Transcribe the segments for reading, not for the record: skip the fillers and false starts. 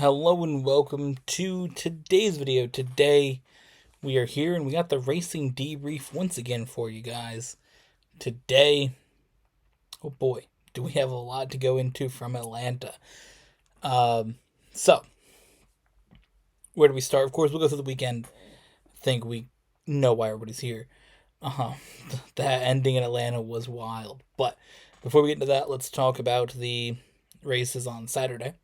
Hello and welcome to today's video. Today we are here and we got the racing debrief once again for you guys. Today, oh boy, do we have a lot to go into from Atlanta. So, where do we start? Of course, we'll go through the weekend. I think we know why everybody's here. Uh-huh. That ending in Atlanta was wild. But before we get into that, let's talk about the races on Saturday.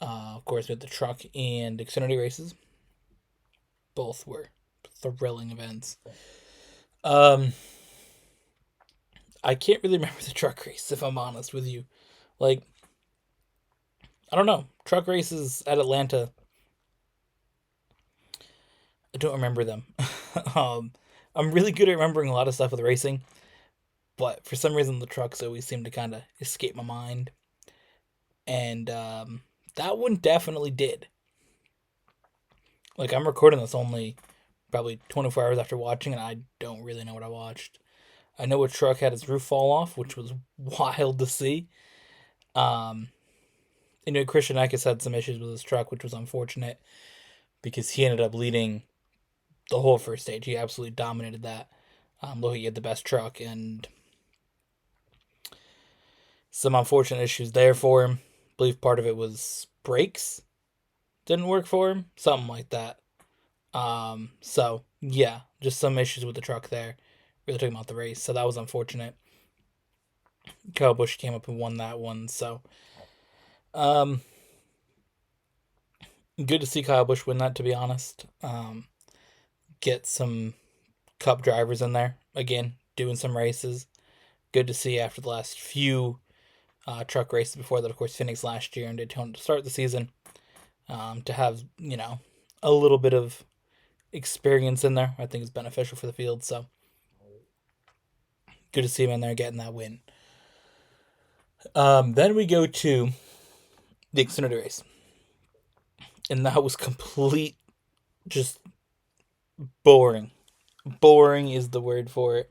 Of course, we had the truck and Xfinity races. Both were thrilling events. I can't really remember the truck race, if I'm honest with you. Like, I don't know. Truck races at Atlanta, I don't remember them. I'm really good at remembering a lot of stuff with racing, but for some reason the trucks always seem to kind of escape my mind. And that one definitely did. Like, I'm recording this only probably 24 hours after watching, and I don't really know what I watched. I know a truck had its roof fall off, which was wild to see. Christian Eckes had some issues with his truck, which was unfortunate because he ended up leading the whole first stage. He absolutely dominated that. Look, he had the best truck, and some unfortunate issues there for him. I believe part of it was brakes didn't work for him, something like that. So yeah, just some issues with the truck there. Really took him out the race, so that was unfortunate. Kyle Busch came up and won that one, so good to see Kyle Busch win that, to be honest. Get some Cup drivers in there again, doing some races. Good to see after the last few truck races before that, of course, Phoenix last year and Daytona to start the season. To have a little bit of experience in there, I think is beneficial for the field. So good to see him in there getting that win. Then we go to the Xfinity race, and that was complete, just boring. Boring is the word for it.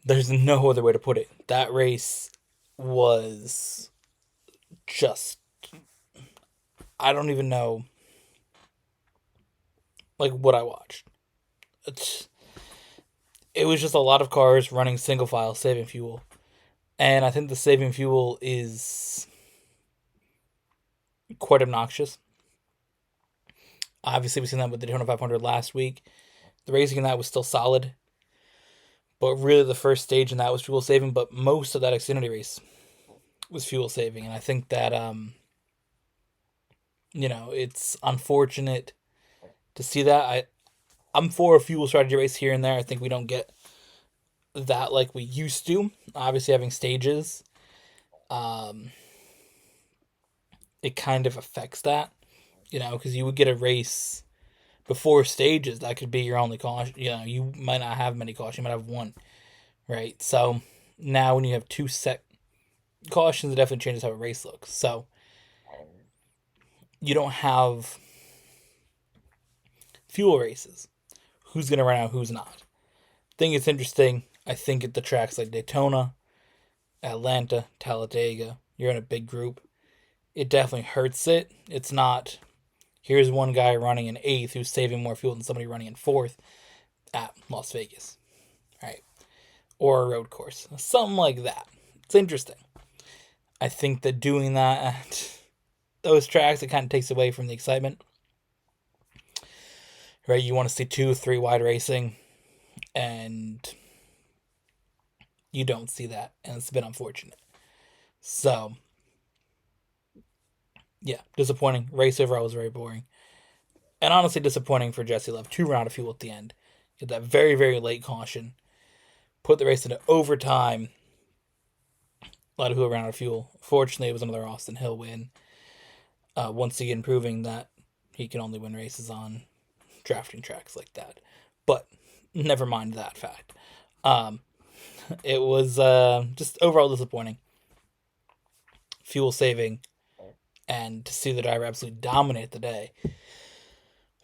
There's no other way to put it. That race was just, I don't even know, like, what I watched. It was just a lot of cars running single file, saving fuel. And I think the saving fuel is quite obnoxious. Obviously, we've seen that with the Daytona 500 last week. The racing in that was still solid. But really, the first stage in that was fuel saving. But most of that Xfinity race was fuel saving. And I think that, it's unfortunate to see that. I'm for a fuel strategy race here and there. I think we don't get that like we used to. Obviously, having stages, it kind of affects that, because you would get a race before stages that could be your only caution. You might not have many cautions. You might have one, right? So now when you have two set cautions, it definitely changes how a race looks. So you don't have fuel races. Who's going to run out, who's not. I think it's interesting. I think at the tracks like Daytona, Atlanta, Talladega, you're in a big group. It definitely hurts it. It's not, here's one guy running in 8th who's saving more fuel than somebody running in 4th at Las Vegas, right? Or a road course. Something like that. It's interesting. I think that doing that at those tracks, it kind of takes away from the excitement. Right? You want to see 2-3 wide racing, and you don't see that, and it's been unfortunate. So, yeah, disappointing. Race overall was very boring. And honestly disappointing for Jesse Love. 2 round of fuel at the end. Get that very, very late caution. Put the race into overtime. A lot of people ran out of fuel. Fortunately, it was another Austin Hill win. Once again, proving that he can only win races on drafting tracks like that. But never mind that fact. It was just overall disappointing. Fuel saving. And to see the driver absolutely dominate the day. I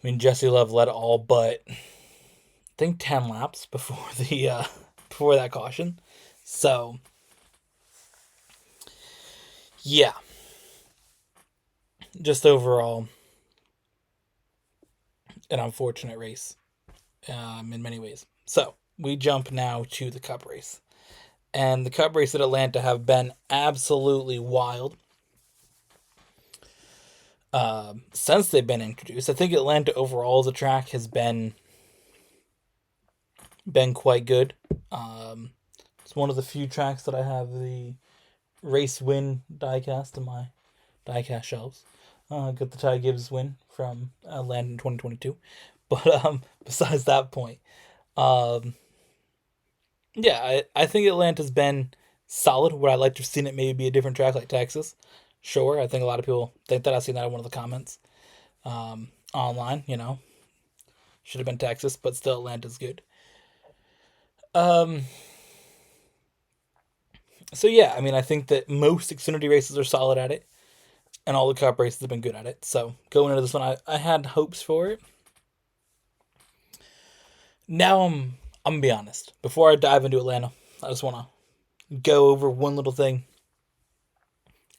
mean, Jesse Love led all but, I think, 10 laps before before that caution. So, Yeah, just overall an unfortunate race in many ways. So we jump now to the Cup race. And the Cup race at Atlanta have been absolutely wild since they've been introduced. I think Atlanta overall as a track has been quite good. It's one of the few tracks that I have the race win diecast in my diecast shelves. Got the Ty Gibbs win from Atlanta in 2022. But besides that point, um, yeah, I think Atlanta's been solid. Would I like to have seen it maybe be a different track like Texas? Sure, I think a lot of people think that. I've seen that in one of the comments online. Should have been Texas, but still Atlanta's good. Um, so yeah, I mean, I think that most Xfinity races are solid at it, and all the Cup races have been good at it. So going into this one, I had hopes for it. Now I'm gonna be honest. Before I dive into Atlanta, I just want to go over one little thing.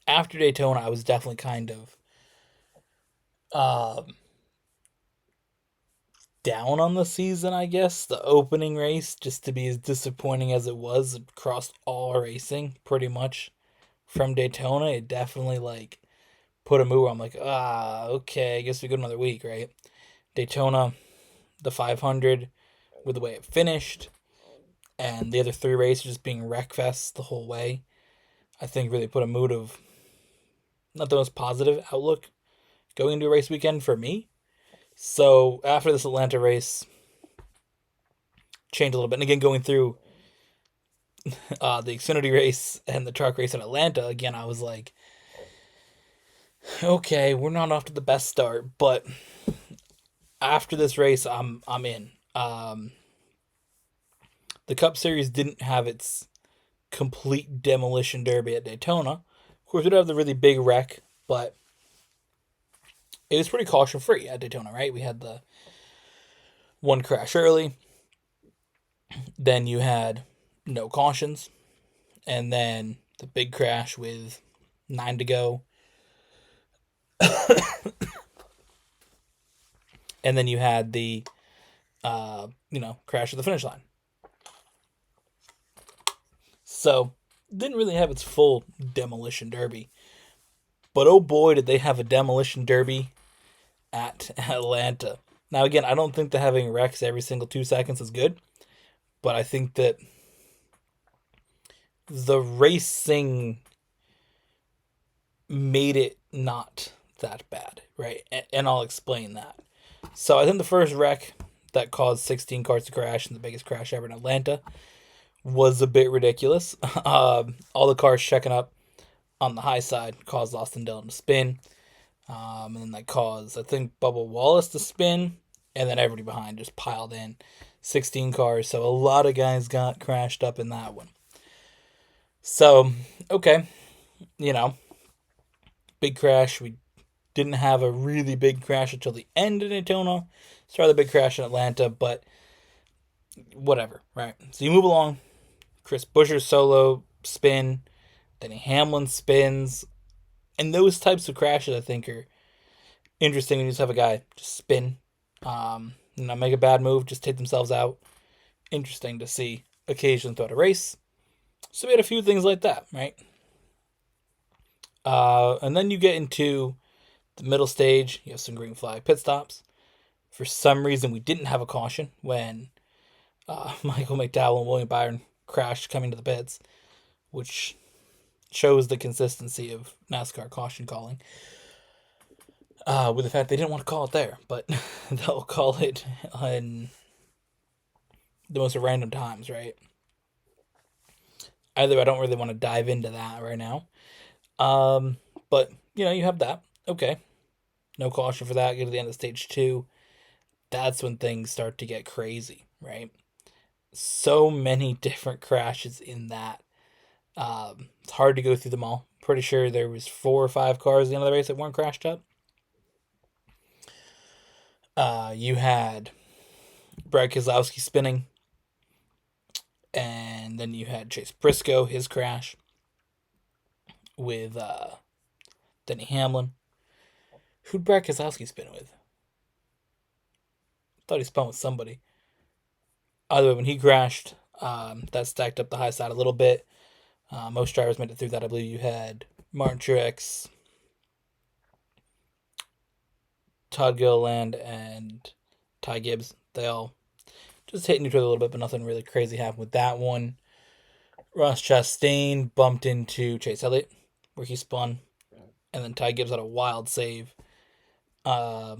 After Daytona, I was definitely kind of um, down on the season, I guess. The opening race, just to be as disappointing as it was across all racing, pretty much from Daytona, it definitely like put a move where I'm like, okay, I guess we go another week, right? Daytona, the 500, with the way it finished, and the other three races just being wreckfest the whole way, I think really put a mood of not the most positive outlook going into a race weekend for me. So after this Atlanta race, changed a little bit. And again, going through the Xfinity race and the truck race in Atlanta, again, I was like, okay, we're not off to the best start, but after this race, I'm in. The Cup Series didn't have its complete demolition derby at Daytona. Of course, we did have the really big wreck, but it was pretty caution free at Daytona, right? We had the one crash early, then you had no cautions, and then the big crash with 9 to go, and then you had the crash at the finish line. So didn't really have its full demolition derby, but oh boy, did they have a demolition derby at Atlanta. Now again, I don't think that having wrecks every single 2 seconds is good, but I think that the racing made it not that bad, right? And I'll explain that. So I think the first wreck that caused 16 cars to crash and the biggest crash ever in Atlanta was a bit ridiculous. All the cars checking up on the high side caused Austin Dillon to spin. And then that caused, I think, Bubba Wallace to spin. And then everybody behind just piled in. 16 cars. So a lot of guys got crashed up in that one. So, okay. Big crash. We didn't have a really big crash until the end of Daytona. Started the big crash in Atlanta, but whatever, right? So you move along. Chris Buescher's solo spin, Denny Hamlin spins, and those types of crashes I think are interesting when you just have a guy just spin, make a bad move, just take themselves out. Interesting to see occasionally throughout a race. So we had a few things like that, right? And then you get into the middle stage. You have some green flag pit stops. For some reason, we didn't have a caution when Michael McDowell and William Byron crashed coming to the pits, which shows the consistency of NASCAR caution calling. With the fact they didn't want to call it there, but they'll call it in the most random times, right? Either I don't really want to dive into that right now. But you have that. Okay. No caution for that. Get to the end of stage 2. That's when things start to get crazy, right? So many different crashes in that. It's hard to go through them all. Pretty sure there was 4 or 5 cars at the end of the race that weren't crashed up. You had Brad Keselowski spinning. And then you had Chase Briscoe, his crash with Denny Hamlin. Who'd Brad Keselowski spin with? I thought he spun with somebody. Either way, when he crashed, that stacked up the high side a little bit. Most drivers made it through that. I believe you had Martin Truex, Todd Gilliland, and Ty Gibbs. They all just hitting each other a little bit, but nothing really crazy happened with that one. Ross Chastain bumped into Chase Elliott, where he spun, and then Ty Gibbs had a wild save. A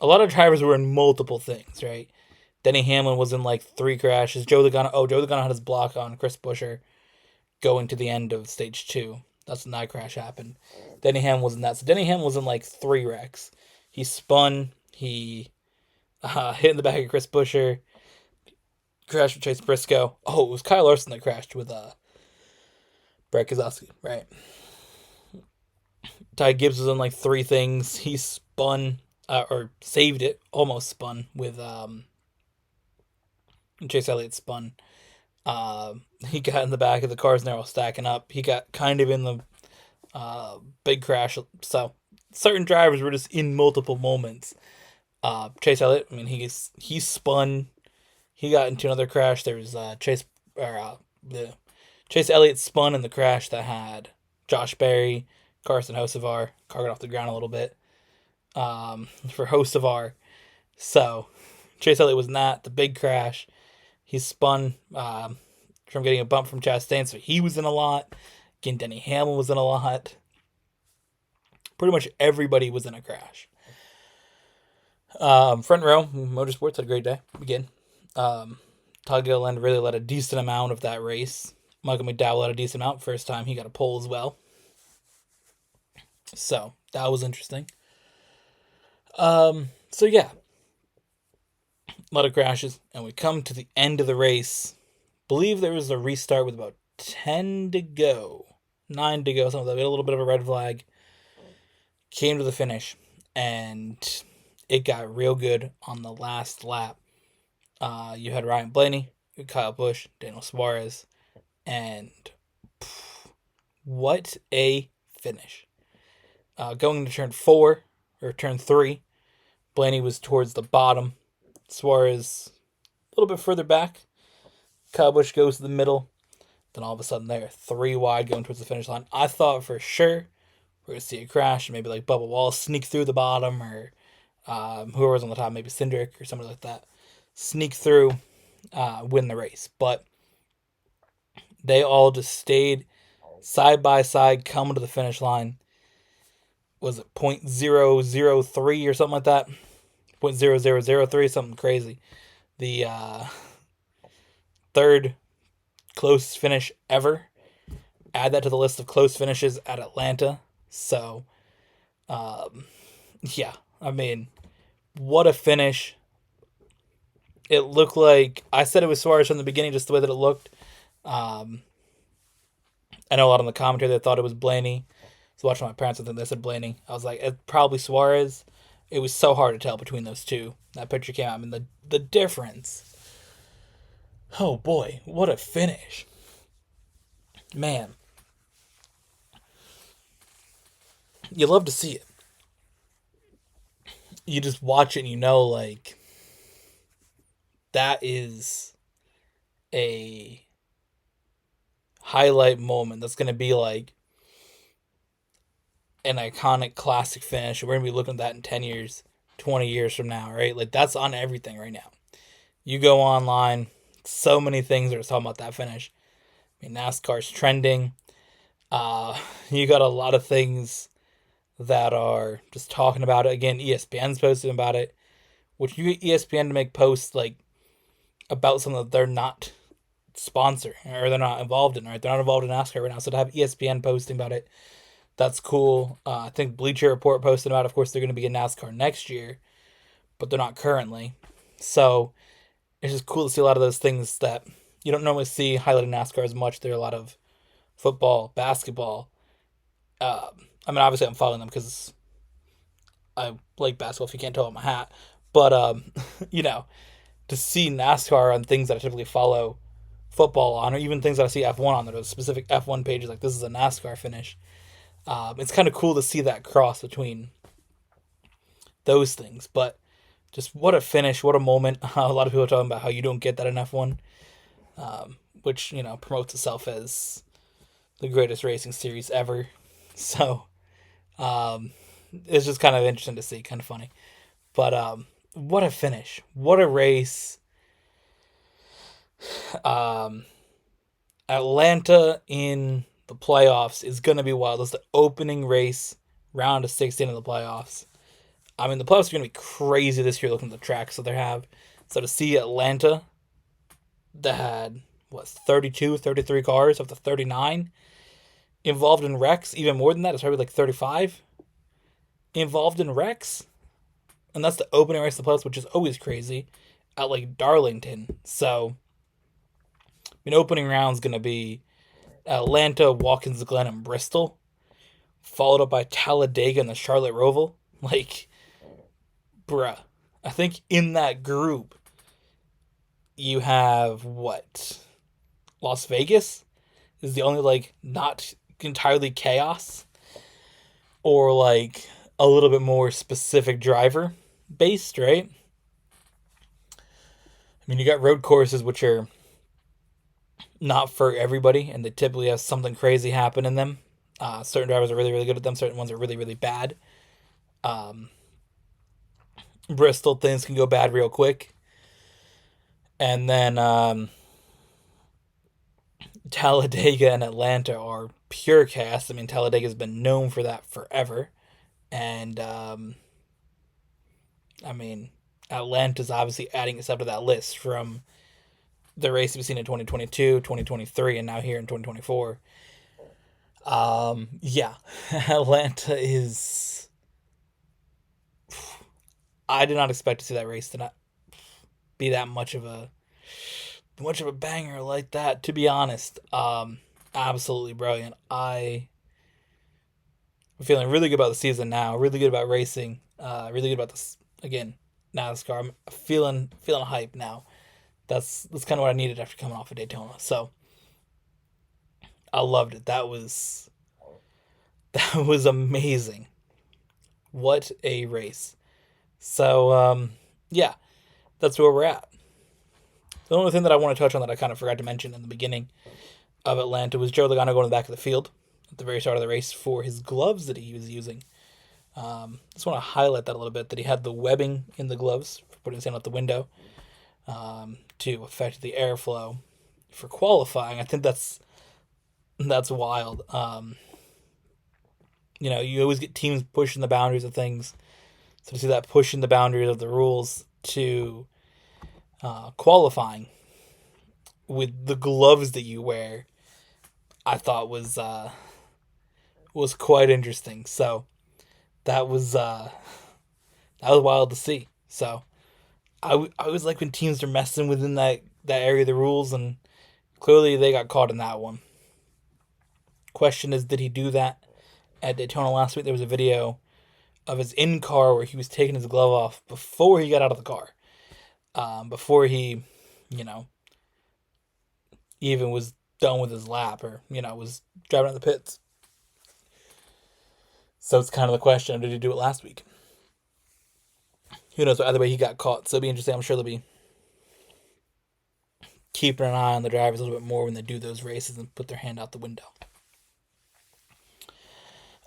lot of drivers were in multiple things, right? Denny Hamlin was in like 3 crashes. Joe Logano had his block on Chris Buescher going to the end of stage 2. That's when that crash happened. Denny Hamlin was in that. So Denny Hamlin was in like 3 wrecks. He spun. He hit in the back of Chris Buescher. Crashed with Chase Briscoe. Oh, it was Kyle Larson that crashed with Brad Keselowski, right? Ty Gibbs was in like 3 things. He spun, or saved it, almost spun with Chase Elliott spun. He got in the back of the cars and they're all stacking up. He got kind of in the big crash. So certain drivers were just in multiple moments. Chase Elliott, I mean, he spun. He got into another crash. There was Chase Elliott spun in the crash that had Josh Berry, Carson Hocevar. Car got off the ground a little bit for Hocevar. So Chase Elliott was in that, the big crash. He spun from getting a bump from Chastain, so he was in a lot. Again, Denny Hamlin was in a lot. Pretty much everybody was in a crash. Front row, Motorsports had a great day. Again, Todd Gilliland really led a decent amount of that race. Michael McDowell led a decent amount. First time he got a pole as well. So, that was interesting. So yeah. A lot of crashes. And we come to the end of the race. Believe there was a restart with about 10 to go. 9 to go. Something like that. We had a little bit of a red flag. Came to the finish. And it got real good on the last lap. You had Ryan Blaney, Kyle Busch, Daniel Suarez, and what a finish. Going to turn 4, or turn 3, Blaney was towards the bottom. Suarez a little bit further back. Kyle Busch goes to the middle. Then all of a sudden they're 3 wide going towards the finish line. I thought for sure we're going to see a crash. Maybe like Bubba Wallace sneak through the bottom, or whoever was on the top, maybe Cindric or somebody like that. Sneak through, win the race. But they all just stayed side by side, coming to the finish line. Was it 0.003 or something like that? 0.0003, something crazy. The third closest finish ever. Add that to the list of close finishes at Atlanta. So, yeah, I mean, what a finish. It looked like, I said it was Suarez from the beginning, just the way that it looked. I know a lot on the commentary that thought it was Blaney. So watching my parents, I think they said Blaney. I was like, it's probably Suarez. It was so hard to tell between those two. That picture came out. I mean, the difference. Oh boy, what a finish. Man. You love to see it. You just watch it and you know, like, that is a highlight moment that's going to be like an iconic classic finish. We're going to be looking at that in 10 years, 20 years from now, right? Like, that's on everything right now. You go online, so many things are talking about that finish. I mean, NASCAR's trending. You got a lot of things that are just talking about it. Again, ESPN's posting about it, which you get ESPN to make posts like about something that they're not sponsoring or they're not involved in, right? They're not involved in NASCAR right now, so to have ESPN posting about it, that's cool. I think Bleacher Report posted about it. Of course, they're going to be in NASCAR next year, but they're not currently. So it's just cool to see a lot of those things that you don't normally see highlighted NASCAR as much. There are a lot of football, basketball. I mean, obviously I'm following them because I like basketball, if you can't tell on my hat. But, you know, to see NASCAR on things that I typically follow football on, or even things that I see F1 on, there are specific F1 pages, like this is a NASCAR finish. It's kind of cool to see that cross between those things. But just what a finish, what a moment. A lot of people are talking about how you don't get that in F1, which, promotes itself as the greatest racing series ever. So it's just kind of interesting to see, kind of funny. But what a finish. What a race. Atlanta in the playoffs is going to be wild. It's the opening race, round of 16 of the playoffs. I mean, the playoffs are going to be crazy this year looking at the tracks that they have. So to see Atlanta that had, 32, 33 cars of the 39 involved in wrecks, even more than that, it's probably like 35 involved in wrecks. And that's the opening race of the playoffs, which is always crazy, at like Darlington. So, opening round's going to be Atlanta, Watkins Glen, and Bristol, followed up by Talladega and the Charlotte Roval. Like, bruh. I think in that group, you have Las Vegas is the only, not entirely chaos, or, a little bit more specific driver based, right? I mean, you got road courses, which are not for everybody, and they typically have something crazy happen in them. Certain drivers are really, really good at them. Certain ones are really, really bad. Bristol, things can go bad real quick. And then Talladega and Atlanta are pure chaos. I mean, Talladega has been known for that forever. And, Atlanta's obviously adding itself to that list from the race we've seen in 2022, 2023, and now here in 2024. Yeah, Atlanta is. I did not expect to see that race to not be that much of a banger like that. To be honest, absolutely brilliant. I'm feeling really good about the season now. Really good about racing. Really good about this again. NASCAR. I'm feeling hype now. That's kind of what I needed after coming off of Daytona. So I loved it. That was amazing. What a race. So yeah, that's where we're at. The only thing that I want to touch on that I kind of forgot to mention in the beginning of Atlanta was Joe Logano going to the back of the field at the very start of the race for his gloves that he was using. Just want to highlight that a little bit, that he had the webbing in the gloves for putting his hand out the window to affect the airflow for qualifying. I think that's wild. You always get teams pushing the boundaries of things. So to see that pushing the boundaries of the rules to qualifying with the gloves that you wear, I thought was quite interesting. So that was wild to see. So I always like when teams are messing within that area of the rules, and clearly they got caught in that one. Question is, did he do that at Daytona last week? There was a video of his in-car where he was taking his glove off before he got out of the car. Before he, even was done with his lap, or, was driving out the pits. So it's kind of the question, did he do it last week? Who knows? Either way, he got caught. So it'll be interesting. I'm sure they'll be keeping an eye on the drivers a little bit more when they do those races and put their hand out the window.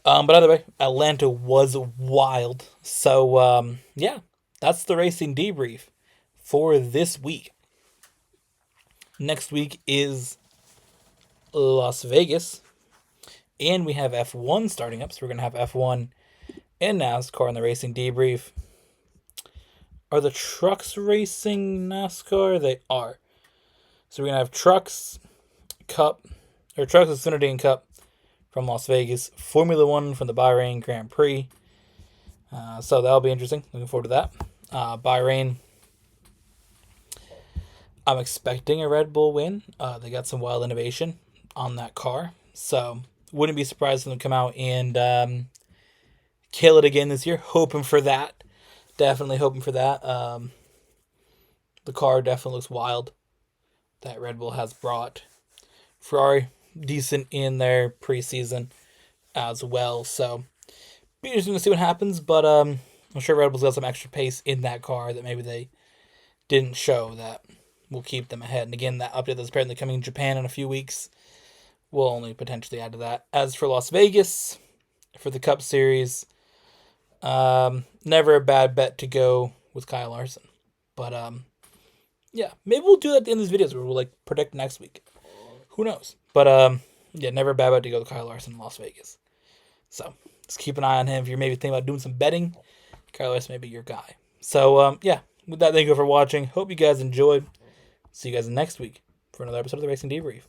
But either way, Atlanta was wild. So, yeah, that's the racing debrief for this week. Next week is Las Vegas. And we have F1 starting up. So we're going to have F1 and NASCAR in the racing debrief. Are the trucks racing NASCAR? They are. So we're going to have Trucks Xfinity and Cup from Las Vegas. Formula One from the Bahrain Grand Prix. So that'll be interesting. Looking forward to that. Bahrain, I'm expecting a Red Bull win. They got some wild innovation on that car. So wouldn't be surprised if they come out and kill it again this year. Hoping for that. Definitely hoping for that. The car definitely looks wild that Red Bull has brought. Ferrari, decent in their preseason. as well. So be interesting to see what happens. But I'm sure Red Bull's got some extra pace in that car that maybe they didn't show that will keep them ahead. And again, that update that's apparently coming in Japan in a few weeks will only potentially add to that. As for Las Vegas, for the Cup Series, never a bad bet to go with Kyle Larson. But yeah, maybe we'll do that at the end of these videos where we'll like predict next week. Who knows? But yeah, never a bad bet to go with Kyle Larson in Las Vegas. So just keep an eye on him. If you're maybe thinking about doing some betting, Kyle Larson may be your guy. So yeah, with that, thank you for watching. Hope you guys enjoyed. See you guys next week for another episode of the Racing Debrief.